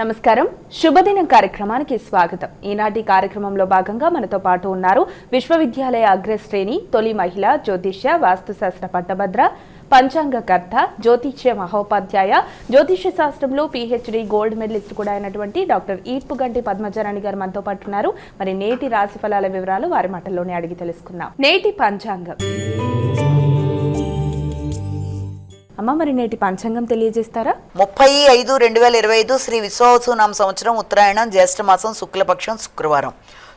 నమస్కారం, శుభదినం కార్యక్రమానికి స్వాగతం. ఈనాటి కార్యక్రమంలో భాగంగా మనతో పాటు ఉన్నారు విశ్వవిద్యాలయ అగ్రశ్రేణి తొలి మహిళ జ్యోతిష్య వాస్తుశాస్త్ర పట్టభద్ర పంచాంగకర్త జ్యోతిష్య మహోపాధ్యాయ జ్యోతిష్య శాస్త్రంలో PhD గోల్డ్ మెడలిస్ట్ కూడా అయినటువంటి డాక్టర్ ఈర్పుగంటి పద్మజారాణి గారు మనతో పాటు ఉన్నారు. మరి నేటి రాశి ఫలాల వివరాలు వారి మాటల్లోనే అడిగి తెలుసుకుందాం. నేటి పంచాంగం. అమ్మ, మరి నేటి పంచాంగం తెలియజేస్తారా? 30/5/2025 శ్రీ విశ్వావసునామ సంవత్సరం ఉత్తరాయణం జ్యేష్ఠమాసం శుక్లపక్షం శుక్రవారం.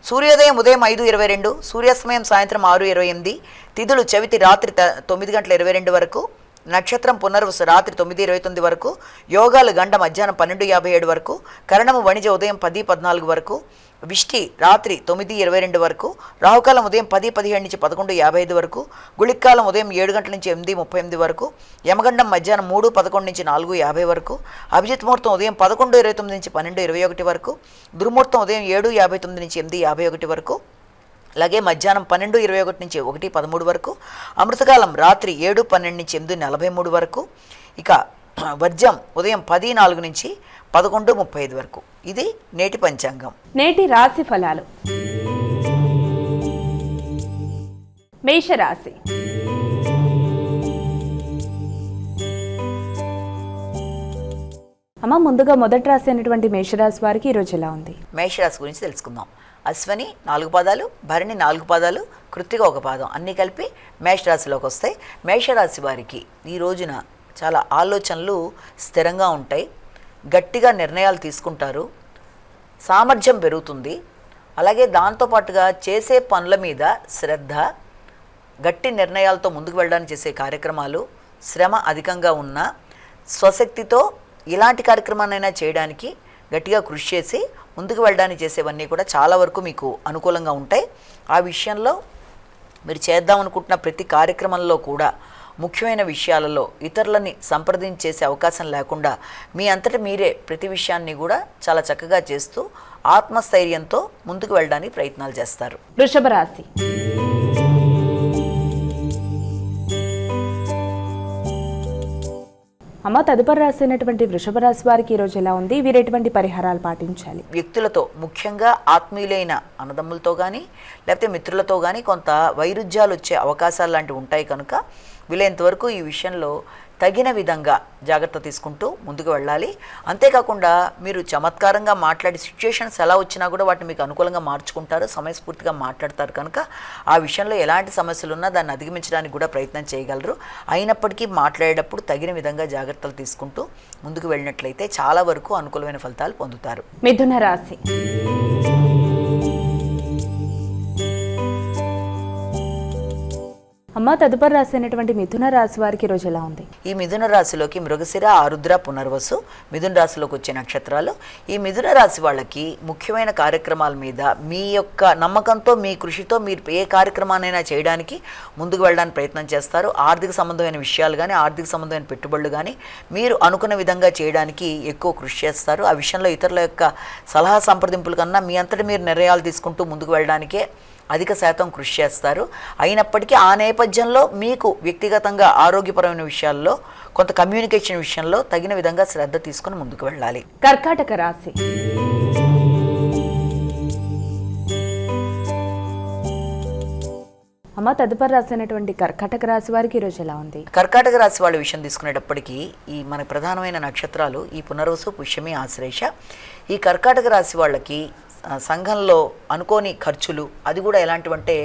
సూర్యోదయం ఉదయం 5:22, సూర్యాస్తమయం సాయంత్రం 6:28, తిథులు చవితి రాత్రి 9:22 వరకు, నక్షత్రం పునర్వసు రాత్రి 9:29 వరకు, యోగాలు గంట మధ్యాహ్నం 12:57 వరకు, కరణము వణిజ ఉదయం 10:14 వరకు, విష్టి రాత్రి 9:22 వరకు, రాహుకాలం ఉదయం 10:17 నుంచి 11:55 వరకు, గుళిక్కాలం ఉదయం 7 గంటల నుంచి 8:38 వరకు, యమగండం మధ్యాహ్నం 3:11 నుంచి 4:50 వరకు, అభిజిత్ ముహూర్తం ఉదయం 11:29 నుంచి 12:21 వరకు, దుర్ముహూర్తం ఉదయం 7:59 నుంచి 8:51 వరకు, అలాగే మధ్యాహ్నం 12:21 నుంచి 1:13 వరకు, అమృతకాలం రాత్రి 7:12 నుంచి 8:43 వరకు, ఇక వర్జం ఉదయం 10:04 నుంచి 11:35 వరకు. ఇది నేటి పంచాంగం. నేటి రాశి ఫలాలు. మేషరాశి. అమ్మ, ముందుగా మొదటి రాశి అయినటువంటి మేషరాశి వారికి ఈరోజు ఎలా ఉంది? మేషరాశి గురించి తెలుసుకుందాం. అశ్వని 4 పాదాలు, భరణి 4 పాదాలు, కృత్తిక 1 పాదం అన్నీ కలిపి మేషరాశిలోకి వస్తాయి. మేషరాశి వారికి ఈ రోజున చాలా ఆలోచనలు స్థిరంగా ఉంటాయి, గట్టిగా నిర్ణయాలు తీసుకుంటారు, సామర్థ్యం పెరుగుతుంది. అలాగే దాంతోపాటుగా చేసే పనుల మీద శ్రద్ధ, గట్టి నిర్ణయాలతో ముందుకు వెళ్ళడానికి చేసే కార్యక్రమాలు, శ్రమ అధికంగా ఉన్న స్వశక్తితో ఇలాంటి కార్యక్రమాన్నైనా చేయడానికి గట్టిగా కృషి చేసి ముందుకు వెళ్ళడానికి చేసేవన్నీ కూడా చాలా వరకు మీకు అనుకూలంగా ఉంటాయి. ఆ విషయంలో మీరు చేద్దాం అనుకుంటున్న ప్రతి కార్యక్రమంలో కూడా ముఖ్యమైన విషయాలలో ఇతరులని సంప్రదించేసే అవకాశం లేకుండా మీ అంతటా మీరే ప్రతి విషయాన్ని కూడా చాలా చక్కగా చేస్తూ ఆత్మస్థైర్యంతో ముందుకు వెళ్ళడానికి ప్రయత్నాలు చేస్తారు. వృషభ రాశి. అమ్మ, తదుపరి రాశి అయినటువంటి వృషభ రాశి వారికి ఈరోజు ఎలా ఉంది? వీరు ఎటువంటి పరిహారాలు పాటించాలి? వ్యక్తులతో, ముఖ్యంగా ఆత్మీయులైన అన్నదమ్ములతో కానీ లేకపోతే మిత్రులతో కానీ కొంత వైరుధ్యాలు వచ్చే అవకాశాలు లాంటివి ఉంటాయి కనుక వీలైనంతవరకు ఈ విషయంలో తగిన విధంగా జాగ్రత్త తీసుకుంటూ ముందుకు వెళ్ళాలి. అంతేకాకుండా మీరు చమత్కారంగా మాట్లాడే సిచ్యుయేషన్స్ ఎలా వచ్చినా కూడా వాటిని మీకు అనుకూలంగా మార్చుకుంటారు, సమయస్ఫూర్తిగా మాట్లాడతారు కనుక ఆ విషయంలో ఎలాంటి సమస్యలు ఉన్నా దాన్ని అధిగమించడానికి కూడా ప్రయత్నం చేయగలరు. అయినప్పటికీ మాట్లాడేటప్పుడు తగిన విధంగా జాగ్రత్తలు తీసుకుంటూ ముందుకు వెళ్ళినట్లయితే చాలా వరకు అనుకూలమైన ఫలితాలు పొందుతారు. మిథున రాశి. అమ్మ, తదుపరి రాశి అయినటువంటి మిథున రాశి వారికి ఈరోజు ఎలా ఉంది? ఈ మిథున రాశిలోకి మృగశిర, ఆరుద్ర, పునర్వసు మిథున రాశిలోకి వచ్చే నక్షత్రాలు. ఈ మిథున రాశి వాళ్ళకి ముఖ్యమైన కార్యక్రమాల మీద మీ యొక్క నమ్మకంతో, మీ కృషితో మీరు ఏ కార్యక్రమాన్నైనా చేయడానికి ముందుకు వెళ్ళడానికి ప్రయత్నం చేస్తారు. ఆర్థిక సంబంధమైన విషయాలు కానీ, ఆర్థిక సంబంధమైన పెట్టుబడులు కానీ మీరు అనుకున్న విధంగా చేయడానికి ఎక్కువ కృషి చేస్తారు. ఆ విషయంలో ఇతరుల యొక్క సలహా సంప్రదింపుల కన్నా మీ అంతటా మీరు నిర్ణయాలు తీసుకుంటూ ముందుకు వెళ్ళడానికే అధిక శాతం కృషి చేస్తారు. అయినప్పటికీ ఆ నేపథ్యంలో మీకు వ్యక్తిగతంగా ఆరోగ్యపరమైన విషయాల్లో, కొంత కమ్యూనికేషన్ విషయంలో తగిన విధంగా శ్రద్ధ తీసుకుని ముందుకు వెళ్ళాలి. కర్కాటక రాశి. అమ్మ, తదుపరి రాశి అయినటువంటి కర్కాటక రాశి వారికి ఈరోజు ఎలా ఉంది? కర్కాటక రాశి వాళ్ళ విషయం తీసుకునేటప్పటికీ ఈ మన ప్రధానమైన నక్షత్రాలు ఈ పునర్వసు, పుష్యమి, ఆశ్లేష. ఈ కర్కాటక రాశి వాళ్ళకి సంఘంలో అనుకోని ఖర్చులు, అది కూడా ఎలాంటివంటే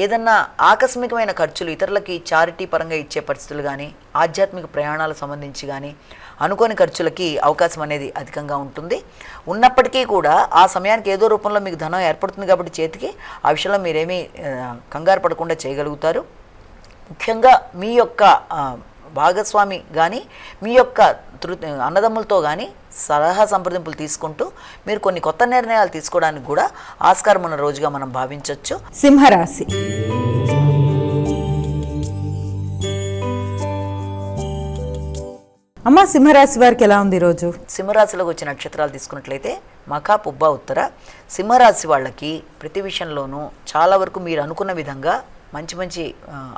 ఏదన్నా ఆకస్మికమైన ఖర్చులు, ఇతరులకి చారిటీ పరంగా ఇచ్చే పరిస్థితులు కానీ, ఆధ్యాత్మిక ప్రయాణాలకు సంబంధించి కానీ అనుకోని ఖర్చులకి అవకాశం అనేది అధికంగా ఉంటుంది. ఉన్నప్పటికీ కూడా ఆ సమయానికి ఏదో రూపంలో మీకు ధనం ఏర్పడుతుంది కాబట్టి చేతికి ఆ విషయంలో మీరేమీ కంగారు పడకుండా చేయగలుగుతారు. ముఖ్యంగా మీ యొక్క భాగస్వామి కానీ, మీ యొక్క అన్నదమ్ములతో కానీ సలహా సంప్రదింపులు తీసుకుంటూ మీరు కొన్ని కొత్త నిర్ణయాలు తీసుకోవడానికి కూడా ఆస్కారం ఉన్న రోజుగా మనం భావించవచ్చు. సింహరాశి. అమ్మ, సింహరాశి వారికి ఎలా ఉంది ఈరోజు? సింహరాశిలోకి వచ్చిన నక్షత్రాలు తీసుకున్నట్లయితే మఖ, పుబ్బ, ఉత్తర. సింహరాశి వాళ్ళకి ప్రతి విషయంలోనూ చాలా వరకు మీరు అనుకున్న విధంగా మంచి మంచి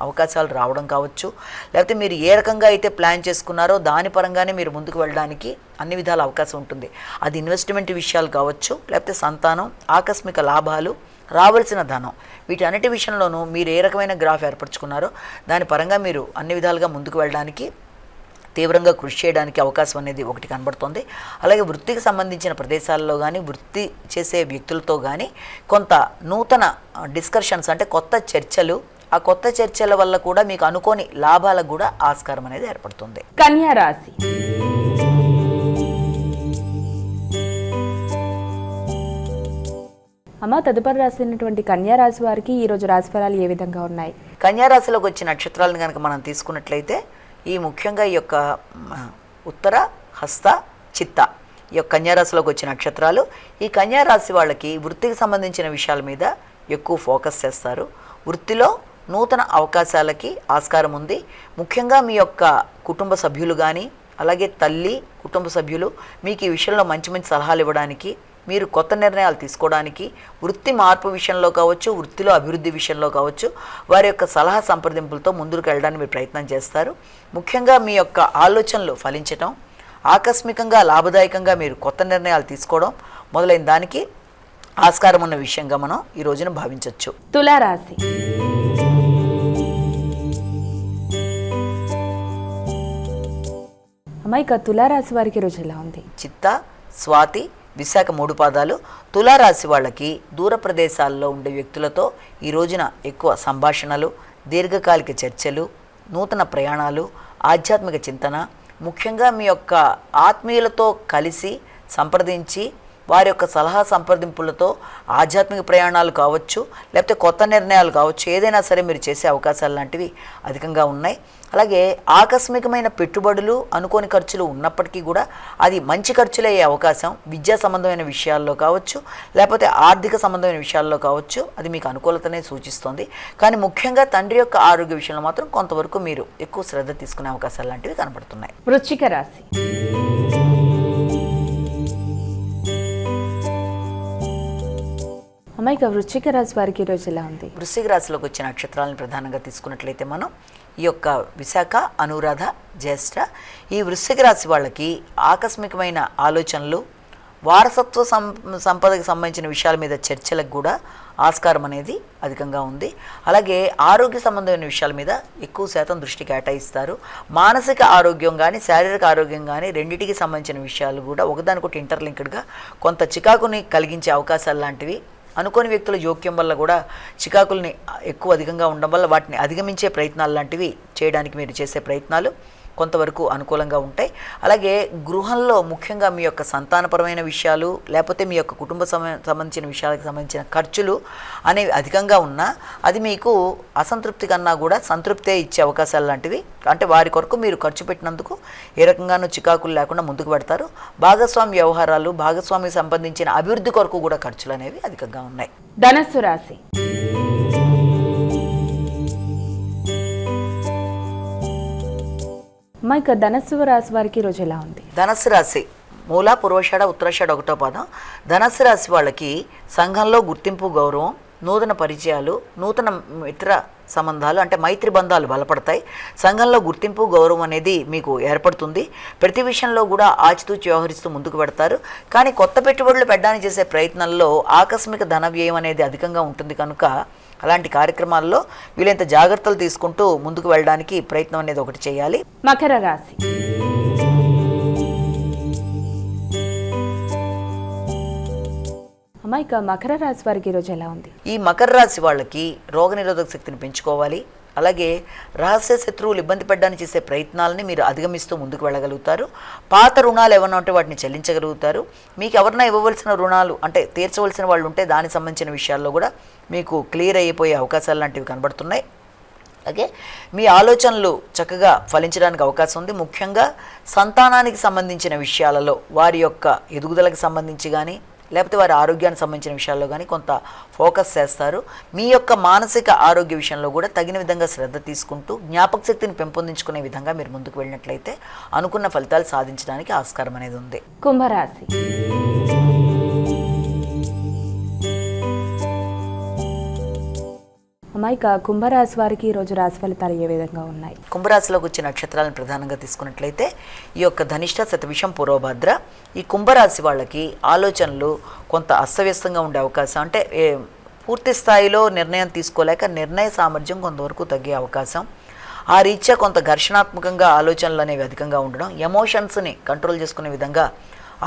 అవకాశాలు రావడం కావచ్చు, లేకపోతే మీరు ఏ రకంగా అయితే ప్లాన్ చేసుకున్నారో దాని పరంగానే మీరు ముందుకు వెళ్ళడానికి అన్ని విధాల అవకాశం ఉంటుంది. అది ఇన్వెస్ట్మెంట్ విషయాలు కావచ్చు, లేకపోతే సంతానం, ఆకస్మిక లాభాలు, రావాల్సిన ధనం, వీటన్నిటి విషయంలోనూ మీరు ఏ రకమైన గ్రాఫ్ ఏర్పరచుకున్నారో దాని పరంగా మీరు అన్ని విధాలుగా ముందుకు వెళ్ళడానికి తీవ్రంగా కృషి చేయడానికి అవకాశం అనేది ఒకటి కనబడుతుంది. అలాగే వృత్తికి సంబంధించిన ప్రదేశాల్లో కానీ, వృత్తి చేసే వ్యక్తులతో కానీ కొంత నూతన డిస్కషన్స్ అంటే కొత్త చర్చలు, ఆ కొత్త చర్చల వల్ల కూడా మీకు అనుకోని లాభాలకు కూడా ఆస్కారం అనేది ఏర్పడుతుంది. కన్యా రాశి. అమ్మ, తదుపరి రాసినటువంటి కన్యా రాశి వారికి ఈరోజు రాశి ఫలాలు ఏ విధంగా ఉన్నాయి? కన్యా రాశిలోకి వచ్చిన నక్షత్రాలను కనుక మనం తీసుకున్నట్లయితే ఈ ముఖ్యంగా ఈ యొక్క ఉత్తర, హస్త, చిత్త ఈ యొక్క కన్యారాశిలోకి వచ్చిన నక్షత్రాలు. ఈ కన్యారాశి వాళ్ళకి వృత్తికి సంబంధించిన విషయాల మీద ఎక్కువ ఫోకస్ చేస్తారు. వృత్తిలో నూతన అవకాశాలకి ఆస్కారం ఉంది. ముఖ్యంగా మీ యొక్క కుటుంబ సభ్యులు కానీ, అలాగే తల్లి, కుటుంబ సభ్యులు మీకు ఈ విషయంలో మంచి మంచి సలహాలు ఇవ్వడానికి, మీరు కొత్త నిర్ణయాలు తీసుకోవడానికి, వృత్తి మార్పు విషయంలో కావచ్చు, వృత్తిలో అభివృద్ధి విషయంలో కావచ్చు, వారి యొక్క సలహా సంప్రదింపులతో ముందుకు వెళ్ళడానికి మీరు ప్రయత్నం చేస్తారు. ముఖ్యంగా మీ యొక్క ఆలోచనలు ఫలించటం, ఆకస్మికంగా లాభదాయకంగా మీరు కొత్త నిర్ణయాలు తీసుకోవడం మొదలైన దానికి ఆస్కారం ఉన్న విషయంగా మనం ఈ రోజున భావించవచ్చు. తులారాశి. అమ్మ, ఇక తులారాశి వారికి ఈరోజు ఎలా ఉంది? చిత్త, స్వాతి, విశాఖ 3 పాదాలు. తులారాశి వాళ్ళకి దూర ప్రదేశాల్లో ఉండే వ్యక్తులతో ఈ రోజున ఎక్కువ సంభాషణలు, దీర్ఘకాలిక చర్చలు, నూతన ప్రయాణాలు, ఆధ్యాత్మిక చింతన, ముఖ్యంగా మీ యొక్క ఆత్మీయులతో కలిసి సంప్రదించి వారి యొక్క సలహా సంప్రదింపులతో ఆధ్యాత్మిక ప్రయాణాలు కావచ్చు, లేకపోతే కొత్త నిర్ణయాలు కావచ్చు, ఏదైనా సరే మీరు చేసే అవకాశాలు లాంటివి అధికంగా ఉన్నాయి. అలాగే ఆకస్మికమైన పెట్టుబడులు, అనుకోని ఖర్చులు ఉన్నప్పటికీ కూడా అది మంచి ఖర్చులు అయ్యే అవకాశం విద్యా సంబంధమైన విషయాల్లో కావచ్చు, లేకపోతే ఆర్థిక సంబంధమైన విషయాల్లో కావచ్చు, అది మీకు అనుకూలతనే సూచిస్తుంది. కానీ ముఖ్యంగా తండ్రి యొక్క ఆరోగ్య విషయంలో మాత్రం కొంతవరకు మీరు ఎక్కువ శ్రద్ధ తీసుకునే అవకాశాలు లాంటివి కనబడుతున్నాయి. వృశ్చిక రాశి. అమ్మ, ఇక వృశ్చిక రాశి వారికి ఈరోజు ఎలా ఉంది? వృశ్చిక రాశిలోకి వచ్చిన నక్షత్రాలను ప్రధానంగా తీసుకున్నట్లయితే మనం ఈ యొక్క విశాఖ, అనురాధ, జ్యేష్ఠ ఈ వృశ్చిక రాశి వాళ్ళకి ఆకస్మికమైన ఆలోచనలు, వారసత్వ సంపదకు సంబంధించిన విషయాల మీద చర్చలకు కూడా ఆస్కారం అనేది అధికంగా ఉంది. అలాగే ఆరోగ్య సంబంధమైన విషయాల మీద ఎక్కువ శాతం దృష్టి కేటాయిస్తారు. మానసిక ఆరోగ్యం కానీ, శారీరక ఆరోగ్యం కానీ రెండింటికి సంబంధించిన విషయాలు కూడా ఒకదానికొకటి ఇంటర్లింక్డ్గా కొంత చికాకుని కలిగించే అవకాశాలు లాంటివి, అనుకోని వ్యక్తుల జోక్యం వల్ల కూడా చికాకుల్ని ఎక్కువ అధికంగా ఉండడం వల్ల వాటిని అధిగమించే ప్రయత్నాలు లాంటివి చేయడానికి మీరు చేసే ప్రయత్నాలు కొంతవరకు అనుకూలంగా ఉంటాయి. అలాగే గృహంలో ముఖ్యంగా మీ యొక్క సంతానపరమైన విషయాలు, లేకపోతే మీ యొక్క కుటుంబ సంబంధించిన విషయాలకు సంబంధించిన ఖర్చులు అనేవి అధికంగా ఉన్నా అది మీకు అసంతృప్తి కన్నా కూడా సంతృప్తే ఇచ్చే అవకాశాలు లాంటివి. అంటే వారి కొరకు మీరు ఖర్చు పెట్టినందుకు ఏ రకంగానూ చికాకులు లేకుండా ముందుకు పెడతారు. భాగస్వామి వ్యవహారాలు, భాగస్వామికి సంబంధించిన అభివృద్ధి కొరకు కూడా ఖర్చులు అనేవి అధికంగా ఉన్నాయి. ధనస్సు రాశి. అమ్మ, ఇక ధనస్సు రాశి వారికి ఈరోజు ఎలా ఉంది? ధనస్సు రాశి మూల, పూర్వషాఢ, ఉత్తరాషాఢ 1వ పాదం. ధనస్సు రాశి వాళ్ళకి సంఘంలో గుర్తింపు, గౌరవం, నూతన పరిచయాలు, నూతన మిత్ర సంబంధాలు అంటే మైత్రి బంధాలు బలపడతాయి. సంఘంలో గుర్తింపు, గౌరవం అనేది మీకు ఏర్పడుతుంది. ప్రతి విషయంలో కూడా ఆచితూచి వ్యవహరిస్తూ ముందుకు పెడతారు. కానీ కొత్త పెట్టుబడులు పెట్టడానికి చేసే ప్రయత్నంలో ఆకస్మిక ధన వ్యయం అనేది అధికంగా ఉంటుంది కనుక అలాంటి కార్యక్రమాల్లో వీలైనంత జాగ్రత్తలు తీసుకుంటూ ముందుకు వెళ్ళడానికి ప్రయత్నం అనేది ఒకటి చేయాలి. మకర రాశి. అమ్మ, ఇక మకర రాశి వారికి ఈరోజు ఎలా ఉంది? ఈ మకర రాశి వాళ్ళకి రోగనిరోధక శక్తిని పెంచుకోవాలి. అలాగే రహస్య శత్రువులు ఇబ్బంది పెట్టడానికి చేసే ప్రయత్నాలని మీరు అధిగమిస్తూ ముందుకు వెళ్ళగలుగుతారు. పాత రుణాలు ఏమైనా ఉంటే వాటిని చెల్లించగలుగుతారు. మీకు ఎవరైనా ఇవ్వవలసిన రుణాలు అంటే తీర్చవలసిన వాళ్ళు ఉంటే దానికి సంబంధించిన విషయాల్లో కూడా మీకు క్లియర్ అయిపోయే అవకాశాలు లాంటివి కనబడుతున్నాయి. అలాగే మీ ఆలోచనలు చక్కగా ఫలించడానికి అవకాశం ఉంది. ముఖ్యంగా సంతానానికి సంబంధించిన విషయాలలో వారి యొక్క ఎదుగుదలకు సంబంధించి కానీ, లేకపోతే వారి ఆరోగ్యానికి సంబంధించిన విషయాల్లో కానీ కొంత ఫోకస్ చేస్తారు. మీ యొక్క మానసిక ఆరోగ్య విషయంలో కూడా తగిన విధంగా శ్రద్ధ తీసుకుంటూ జ్ఞాపక శక్తిని పెంపొందించుకునే విధంగా మీరు ముందుకు వెళ్ళినట్లయితే అనుకున్న ఫలితాలు సాధించడానికి ఆస్కారం అనేది ఉంది. కుంభరాశి. అమ్మాయిక కుంభరాశి వారికి ఈరోజు రాశి ఫలితాలు ఏ విధంగా ఉన్నాయి? కుంభరాశిలోకి వచ్చే నక్షత్రాలను ప్రధానంగా తీసుకున్నట్లయితే ఈ యొక్క ధనిష్ట, శతవిషం, పూర్వభద్ర, ఈ కుంభరాశి వాళ్ళకి ఆలోచనలు కొంత అస్తవ్యస్తంగా ఉండే అవకాశం, అంటే పూర్తి స్థాయిలో నిర్ణయం తీసుకోలేక నిర్ణయ సామర్థ్యం కొంతవరకు తగ్గే అవకాశం, ఆ రీత్యా కొంత ఘర్షణాత్మకంగా ఆలోచనలు అనేవి అధికంగా ఉండడం, ఎమోషన్స్ని కంట్రోల్ చేసుకునే విధంగా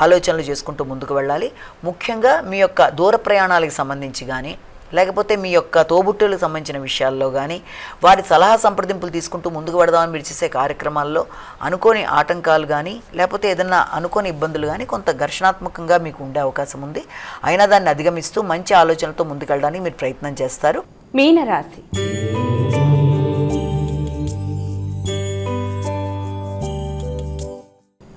ఆలోచనలు చేసుకుంటూ ముందుకు వెళ్ళాలి. ముఖ్యంగా మీ యొక్క దూర ప్రయాణాలకు సంబంధించి కానీ, లేకపోతే మీ యొక్క తోబుట్టులకు సంబంధించిన విషయాల్లో కానీ వారి సలహా సంప్రదింపులు తీసుకుంటూ ముందుకు పెడదామని మీరు చేసే కార్యక్రమాల్లో అనుకోని ఆటంకాలు కానీ, లేకపోతే ఏదైనా అనుకోని ఇబ్బందులు కానీ కొంత ఘర్షణాత్మకంగా మీకు ఉండే అవకాశం ఉంది. అయినా దాన్ని అధిగమిస్తూ మంచి ఆలోచనలతో ముందుకెళ్ళడానికి మీరు ప్రయత్నం చేస్తారు. మీనరాశి.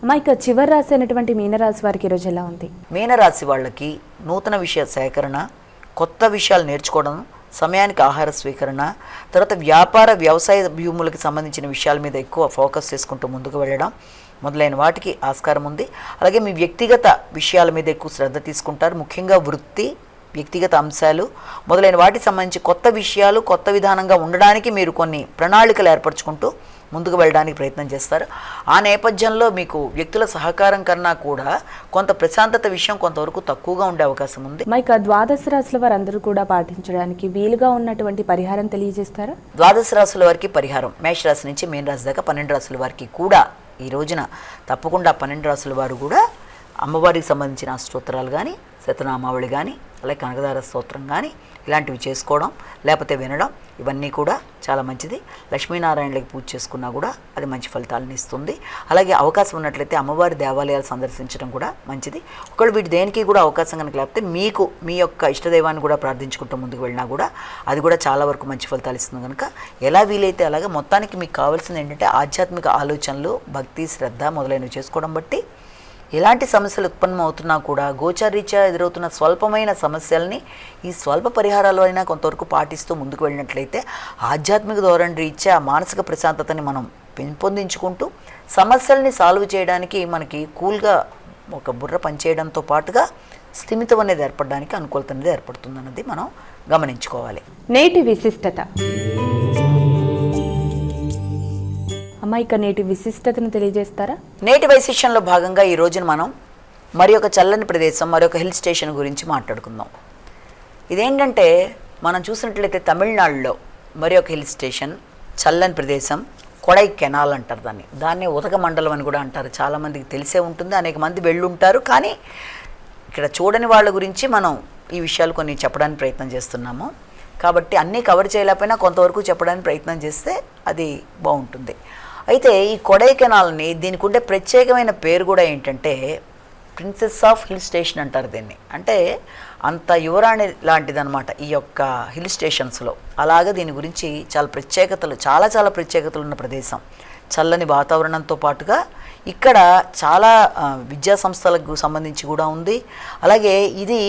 అమ్మాయిక చివరి రాశి అయినటువంటి మీనరాశి వారికి ఈరోజు ఎలా ఉంది? మీనరాశి వాళ్ళకి నూతన విషయ సేకరణ, కొత్త విషయాలు నేర్చుకోవడం, సమయానికి ఆహార స్వీకరణ, తర్వాత వ్యాపార వ్యవసాయ భూములకు సంబంధించిన విషయాల మీద ఎక్కువ ఫోకస్ చేసుకుంటూ ముందుకు వెళ్ళడం మొదలైన వాటికి ఆస్కారం ఉంది. అలాగే మీ వ్యక్తిగత విషయాల మీద ఎక్కువ శ్రద్ధ తీసుకుంటారు. ముఖ్యంగా వృత్తి, వ్యక్తిగత అంశాలు మొదలైన వాటికి సంబంధించి కొత్త విషయాలు, కొత్త విధానంగా ఉండడానికి మీరు కొన్ని ప్రణాళికలు ఏర్పరచుకుంటూ ముందుకు వెళ్ళడానికి ప్రయత్నం చేస్తారు. ఆ నేపథ్యంలో మీకు వ్యక్తుల సహకారం కన్నా కూడా కొంత ప్రశాంతత విషయం కొంతవరకు తక్కువగా ఉండే అవకాశం ఉంది. మైక ద్వాదశ రాశుల వారందరూ కూడా పాటించడానికి వీలుగా ఉన్నటువంటి పరిహారం తెలియజేస్తారా? ద్వాదశ రాశుల వారికి పరిహారం మేషరాశి నుంచి మీన రాశి దాకా 12 రాశుల వారికి కూడా ఈ రోజున తప్పకుండా 12 రాశుల వారు కూడా అమ్మవారికి సంబంధించిన స్తోత్రాలు కానీ, శతనామావళి కానీ, అలాగే కనకదార స్తోత్రం కానీ ఇలాంటివి చేసుకోవడం, లేకపోతే వినడం, ఇవన్నీ కూడా చాలా మంచిది. లక్ష్మీనారాయణలకి పూజ చేసుకున్నా కూడా అది మంచి ఫలితాలను ఇస్తుంది. అలాగే అవకాశం ఉన్నట్లయితే అమ్మవారి దేవాలయాలు సందర్శించడం కూడా మంచిది. ఒకవేళ వీటి దేనికి కూడా అవకాశం కనుక లేకపోతే మీకు మీ యొక్క ఇష్టదైవాన్ని కూడా ప్రార్థించుకుంటూ ముందుకు వెళ్ళినా కూడా అది కూడా చాలా వరకు మంచి ఫలితాలు ఇస్తుంది. కనుక ఎలా వీలైతే అలాగే మొత్తానికి మీకు కావాల్సింది ఏంటంటే ఆధ్యాత్మిక ఆలోచనలు, భక్తి, శ్రద్ధ మొదలైనవి చేసుకోవడం బట్టి ఎలాంటి సమస్యలు ఉత్పన్నమవుతున్నా కూడా గోచారీత్యా ఎదురవుతున్న స్వల్పమైన సమస్యల్ని ఈ స్వల్ప పరిహారాలు అయినా కొంతవరకు పాటిస్తూ ముందుకు వెళ్ళినట్లయితే ఆధ్యాత్మిక ధోరణి రీత్యా మానసిక ప్రశాంతతని మనం పెంపొందించుకుంటూ సమస్యల్ని సాల్వ్ చేయడానికి మనకి కూల్గా ఒక బుర్ర పనిచేయడంతో పాటుగా స్థిమితం అనేది ఏర్పడడానికి అనుకూలత అనేది ఏర్పడుతుందన్నది మనం గమనించుకోవాలి. నేటి విశిష్టత. అమ్మాయిక నేటి విశిష్టతను తెలియజేస్తారా? నేటి వైశిష్యంలో భాగంగా ఈ రోజున మనం మరి ఒక చల్లని ప్రదేశం, మరి ఒక హిల్ స్టేషన్ గురించి మాట్లాడుకుందాం. ఇదేంటంటే మనం చూసినట్లయితే తమిళనాడులో మరి ఒక హిల్ స్టేషన్, చల్లని ప్రదేశం, కొడైకెనాల్ అంటారు దాన్ని ఉదక మండలం అని కూడా అంటారు. చాలామందికి తెలిసే ఉంటుంది, అనేక మంది వెళ్ళుంటారు. కానీ ఇక్కడ చూడని వాళ్ళ గురించి మనం ఈ విషయాలు కొన్ని చెప్పడానికి ప్రయత్నం చేస్తున్నాము. కాబట్టి అన్నీ కవర్ చేయలేకపోయినా కొంతవరకు చెప్పడానికి ప్రయత్నం చేస్తే అది బాగుంటుంది. అయితే ఈ కొడైకెనాల్ని దీనికి ఉండే ప్రత్యేకమైన పేరు కూడా ఏంటంటే ప్రిన్సెస్ ఆఫ్ హిల్ స్టేషన్ అంటారు దీన్ని. అంటే అంత యువరాణి లాంటిదన్నమాట ఈ యొక్క హిల్ స్టేషన్స్లో. అలాగే దీని గురించి చాలా ప్రత్యేకతలు ఉన్న ప్రదేశం. చల్లని వాతావరణంతో పాటుగా ఇక్కడ చాలా విద్యా సంస్థలకు సంబంధించి కూడా ఉంది. అలాగే ఇది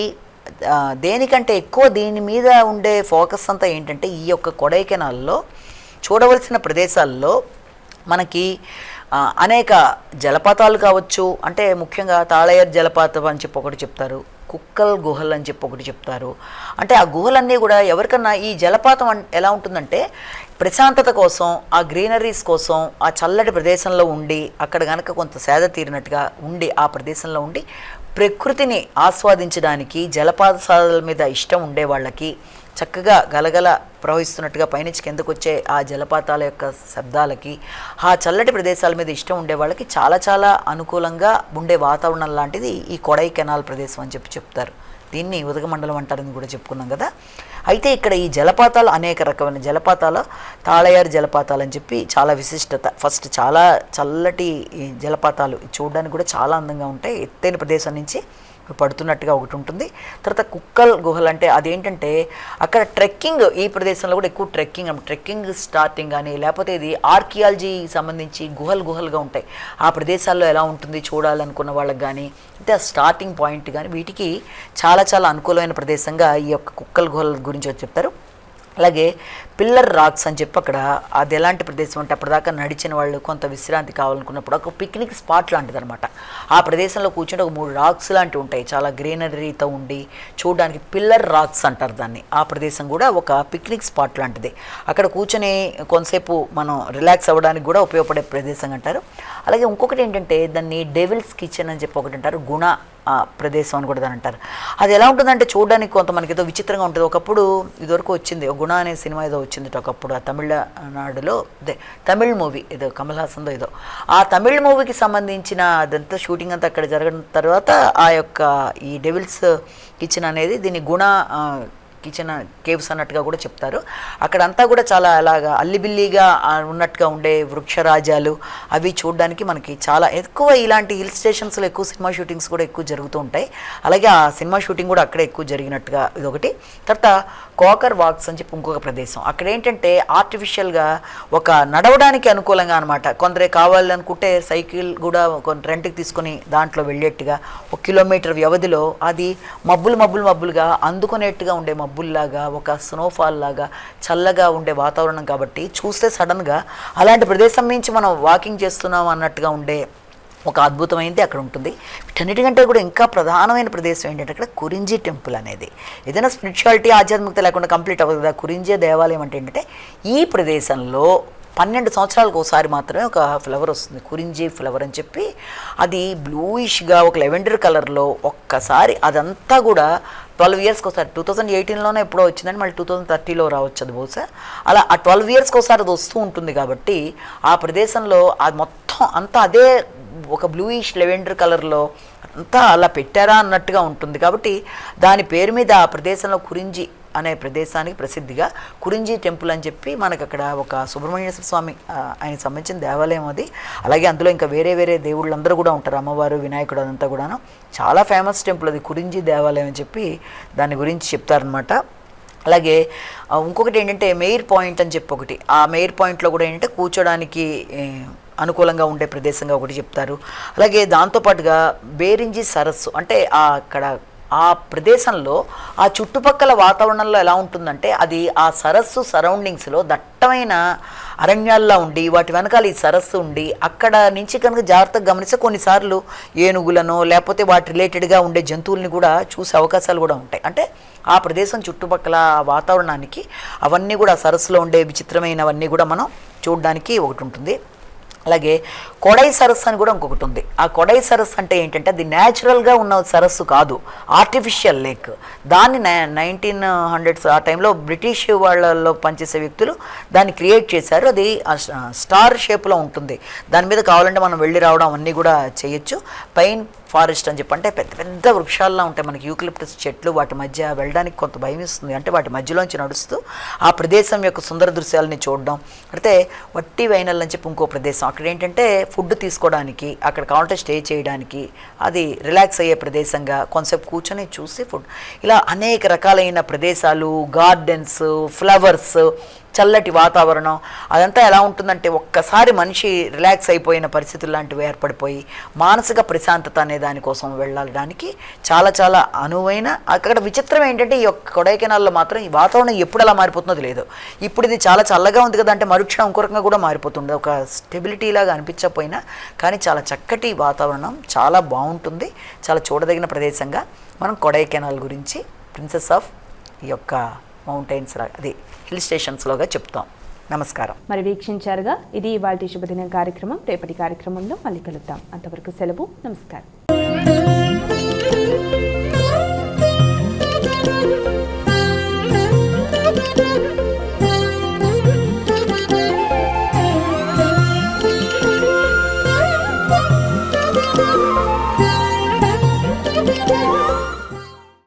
దేనికంటే ఎక్కువ దీని మీద ఉండే ఫోకస్ అంతా ఏంటంటే ఈ యొక్క కొడైకెనాల్లో చూడవలసిన ప్రదేశాల్లో మనకి అనేక జలపాతాలు కావచ్చు. అంటే ముఖ్యంగా తాళయర్ జలపాతం అని చెప్పి ఒకటి చెప్తారు, కుక్కల్ గుహలు అని చెప్పి ఒకటి చెప్తారు. అంటే ఆ గుహలన్నీ కూడా ఎవరికన్నా ఈ జలపాతం ఎలా ఉంటుందంటే ప్రశాంతత కోసం, ఆ గ్రీనరీస్ కోసం, ఆ చల్లటి ప్రదేశంలో ఉండి అక్కడ కనుక కొంత సేద తీరినట్టుగా ఉండి ఆ ప్రదేశంలో ఉండి ప్రకృతిని ఆస్వాదించడానికి జలపాతాల మీద ఇష్టం ఉండే వాళ్ళకి చక్కగా గలగల ప్రవహిస్తున్నట్టుగా పైనుంచి కిందకు వచ్చే ఆ జలపాతాల యొక్క శబ్దాలకి, ఆ చల్లటి ప్రదేశాల మీద ఇష్టం ఉండే వాళ్ళకి చాలా అనుకూలంగా ఉండే వాతావరణం లాంటిది ఈ కొడైకెనాల్ ప్రదేశం అని చెప్తారు. దీన్ని ఉదక మండలం అంటారని కూడా చెప్పుకున్నాం కదా. అయితే ఇక్కడ ఈ జలపాతాలు అనేక రకమైన జలపాతాలు, తాళయారు జలపాతాలు అని చెప్పి చాలా విశిష్టత. ఫస్ట్ చాలా చల్లటి జలపాతాలు చూడడానికి కూడా చాలా అందంగా ఉంటాయి. ఎత్తైన ప్రదేశం నుంచి పడుతున్నట్టుగా ఒకటి ఉంటుంది. తర్వాత కుక్కల్ గుహలు అంటే అదేంటంటే అక్కడ ట్రెక్కింగ్, ఈ ప్రదేశంలో కూడా ఎక్కువ ట్రెక్కింగ్ స్టార్టింగ్ కానీ, లేకపోతే ఇది ఆర్కియాలజీ సంబంధించి గుహలుగా ఉంటాయి. ఆ ప్రదేశాల్లో ఎలా ఉంటుంది చూడాలనుకున్న వాళ్ళకి కానీ, అయితే ఆ స్టార్టింగ్ పాయింట్ కానీ వీటికి చాలా అనుకూలమైన ప్రదేశంగా ఈ యొక్క కుక్కల్ గుహల గురించి చెప్తారు. అలాగే పిల్లర్ రాక్స్ అని చెప్పి అక్కడ అది ఎలాంటి ప్రదేశం అంటే అప్పటిదాకా నడిచిన వాళ్ళు కొంత విశ్రాంతి కావాలనుకున్నప్పుడు ఒక పిక్నిక్ స్పాట్ లాంటిది అనమాట. ఆ ప్రదేశంలో కూర్చుంటే ఒక 3 రాక్స్ లాంటివి ఉంటాయి, చాలా గ్రీనరీతో ఉండి చూడడానికి పిల్లర్ రాక్స్ అంటారు దాన్ని. ఆ ప్రదేశం కూడా ఒక పిక్నిక్ స్పాట్ లాంటిది. అక్కడ కూర్చొని కొంతసేపు మనం రిలాక్స్ అవ్వడానికి కూడా ఉపయోగపడే ప్రదేశం అంటారు. అలాగే ఇంకొకటి ఏంటంటే దాన్ని డెవిల్స్ కిచెన్ అని చెప్పి ఒకటి అంటారు, గుణ ప్రదేశం అని కూడా దాని అంటారు. అది ఎలా ఉంటుందంటే చూడడానికి కొంత మనకి ఏదో విచిత్రంగా ఉంటుంది. ఒకప్పుడు ఇదివరకు వచ్చింది గుణ అనే సినిమా ఏదో వచ్చింది ఒకప్పుడు ఆ తమిళనాడులో, అదే తమిళ్ మూవీ ఏదో కమల్ హాసన్దో ఏదో, ఆ తమిళ్ మూవీకి సంబంధించిన అదంతా షూటింగ్ అంతా అక్కడ జరగడం తర్వాత ఆ యొక్క ఈ డెవిల్స్ కిచెన్ అనేది దీన్ని గుణ కిచెన్ కేవ్స్ అన్నట్టుగా కూడా చెప్తారు. అక్కడంతా కూడా చాలా అలాగా అల్లిబిల్లిగా ఉన్నట్టుగా ఉండే వృక్షరాజాలు అవి చూడడానికి మనకి చాలా ఎక్కువ ఇలాంటి హిల్ స్టేషన్స్లో ఎక్కువ సినిమా షూటింగ్స్ కూడా ఎక్కువ జరుగుతూ ఉంటాయి. అలాగే ఆ సినిమా షూటింగ్ కూడా అక్కడే ఎక్కువ జరిగినట్టుగా ఇదొకటి. తర్వాత కోకర్ వాక్స్ అని చెప్పి ఇంకొక ప్రదేశం. అక్కడ ఏంటంటే ఆర్టిఫిషియల్గా ఒక నడవడానికి అనుకూలంగా అనమాట. కొందరే కావాలనుకుంటే సైకిల్ కూడా రెంట్కి తీసుకొని దాంట్లో వెళ్ళేట్టుగా 1 కిలోమీటర్ వ్యవధిలో అది మబ్బులుగా అందుకునేట్టుగా ఉండే మబ్బుల్లాగా ఒక స్నోఫాల్ లాగా చల్లగా ఉండే వాతావరణం కాబట్టి చూస్తే సడన్గా అలాంటి ప్రదేశం నుంచి మనం వాకింగ్ చేస్తున్నాం అన్నట్టుగా ఉండే ఒక అద్భుతమైనది అక్కడ ఉంటుంది. వీటన్నిటికంటే కూడా ఇంకా ప్రధానమైన ప్రదేశం ఏంటంటే అక్కడ కురింజీ టెంపుల్ అనేది. ఏదైనా స్పిరిచువాలిటీ ఆధ్యాత్మికత లేకుండా కంప్లీట్ అవ్వదు కదా. కురింజీ దేవాలయం అంటే ఏంటంటే ఈ ప్రదేశంలో 12 సంవత్సరాలకు ఒకసారి మాత్రమే ఒక ఫ్లవర్ వస్తుంది, కురింజీ ఫ్లవర్ అని చెప్పి. అది బ్లూయిష్గా ఒక లెవెండర్ కలర్లో ఒక్కసారి అదంతా కూడా 12 ఇయర్స్కి ఒకసారి 2018లోనే ఎప్పుడో వచ్చిందని మళ్ళీ 2030లో రావచ్చు అది బహుశా. అలా ఆ 12 ఇయర్స్కి ఒకసారి అది వస్తూ ఉంటుంది కాబట్టి ఆ ప్రదేశంలో అది మొత్తం అంతా అదే ఒక బ్లూయిష్ లెవెండర్ కలర్లో అంతా అలా పెట్టారా అన్నట్టుగా ఉంటుంది. కాబట్టి దాని పేరు మీద ఆ ప్రదేశంలో కురింజీ అనే ప్రదేశానికి ప్రసిద్ధిగా కురింజీ టెంపుల్ అని చెప్పి మనకు అక్కడ ఒక సుబ్రహ్మణ్యేశ్వర స్వామి ఆయనకు సంబంధించిన దేవాలయం అది. అలాగే అందులో ఇంకా వేరే దేవుళ్ళందరూ కూడా ఉంటారు, అమ్మవారు వినాయకుడు అదంతా కూడాను. చాలా ఫేమస్ టెంపుల్ అది కురింజీ దేవాలయం అని చెప్పి దాని గురించి చెప్తారనమాట. అలాగే ఇంకొకటి ఏంటంటే మెయిర్ పాయింట్ అని చెప్పి ఒకటి, ఆ మెయిర్ పాయింట్లో కూడా ఏంటంటే కూర్చోడానికి అనుకూలంగా ఉండే ప్రదేశంగా ఒకటి చెప్తారు. అలాగే దాంతోపాటుగా బేరింజీ సరస్సు అంటే అక్కడ ఆ ప్రదేశంలో ఆ చుట్టుపక్కల వాతావరణంలో ఎలా ఉంటుందంటే అది ఆ సరస్సు సరౌండింగ్స్లో దట్టమైన అరణ్యాల్లో ఉండి వాటి వెనకాల ఈ సరస్సు ఉండి అక్కడ నుంచి కనుక జాగ్రత్తగా గమనిస్తే కొన్నిసార్లు ఏనుగులను లేకపోతే వాటి రిలేటెడ్గా ఉండే జంతువుల్ని కూడా చూసే అవకాశాలు కూడా ఉంటాయి. అంటే ఆ ప్రదేశం చుట్టుపక్కల వాతావరణానికి అవన్నీ కూడా సరస్సులో ఉండే విచిత్రమైనవన్నీ కూడా మనం చూడడానికి ఒకటి ఉంటుంది. అలాగే కొడై సరస్సు అని కూడా ఇంకొకటి ఉంది. ఆ కొడై సరస్సు అంటే ఏంటంటే అది న్యాచురల్గా ఉన్న సరస్సు కాదు, ఆర్టిఫిషియల్ లేక్. దాన్ని 1900s ఆ టైంలో బ్రిటిష్ వాళ్ళలో పనిచేసే వ్యక్తులు దాన్ని క్రియేట్ చేశారు. అది స్టార్ షేప్లో ఉంటుంది. దాని మీద కావాలంటే మనం వెళ్ళి రావడం అన్నీ కూడా చేయొచ్చు. పైన్ ఫారెస్ట్ అని చెప్పి అంటే పెద్ద వృక్షాల్లో ఉంటాయి మనకి యూకలిప్టస్ చెట్లు, వాటి మధ్య వెళ్ళడానికి కొంత భయం ఇస్తుంది. అంటే వాటి మధ్యలోంచి నడుస్తూ ఆ ప్రదేశం యొక్క సుందర దృశ్యాలని చూడడం. అయితే వట్టి వైనల్ అని చెప్పి ఇంకో ప్రదేశం. అక్కడ ఏంటంటే ఫుడ్ తీసుకోవడానికి, అక్కడ కావాలంటే స్టే చేయడానికి, అది రిలాక్స్ అయ్యే ప్రదేశంగా కొంతసేపు కూర్చొని చూసి ఫుడ్, ఇలా అనేక రకాలైన ప్రదేశాలు, గార్డెన్స్, ఫ్లవర్స్, చల్లటి వాతావరణం అదంతా ఎలా ఉంటుందంటే ఒక్కసారి మనిషి రిలాక్స్ అయిపోయిన పరిస్థితులు లాంటివి ఏర్పడిపోయి మానసిక ప్రశాంతత అనే దానికోసం వెళ్ళడానికి చాలా అనువైన. అక్కడ విచిత్రం ఏంటంటే ఈ యొక్క కొడైకెనాల్లో మాత్రం ఈ వాతావరణం ఎప్పుడు అలా మారిపోతుందో తెలియదు. ఇప్పుడు ఇది చాలా చల్లగా ఉంది కదా అంటే మరుక్షణం ఇంకో రకంగా కూడా మారిపోతుంది. ఒక స్టెబిలిటీ లాగా అనిపించకపోయినా కానీ చాలా చక్కటి వాతావరణం, చాలా బాగుంటుంది. చాలా చూడదగిన ప్రదేశంగా మనం కొడైకెనాల్ గురించి ప్రిన్సెస్ ఆఫ్ ఈ యొక్క మౌంటైన్స్ అది హిల్ స్టేషన్స్లోగా చెప్తాం. నమస్కారం. మరి వీక్షించారుగా, ఇది ఇవాల్టి శుభదినం కార్యక్రమం. రేపటి కార్యక్రమంలో మళ్ళీ కలుద్దాం. అంతవరకు సెలవు. నమస్కారం.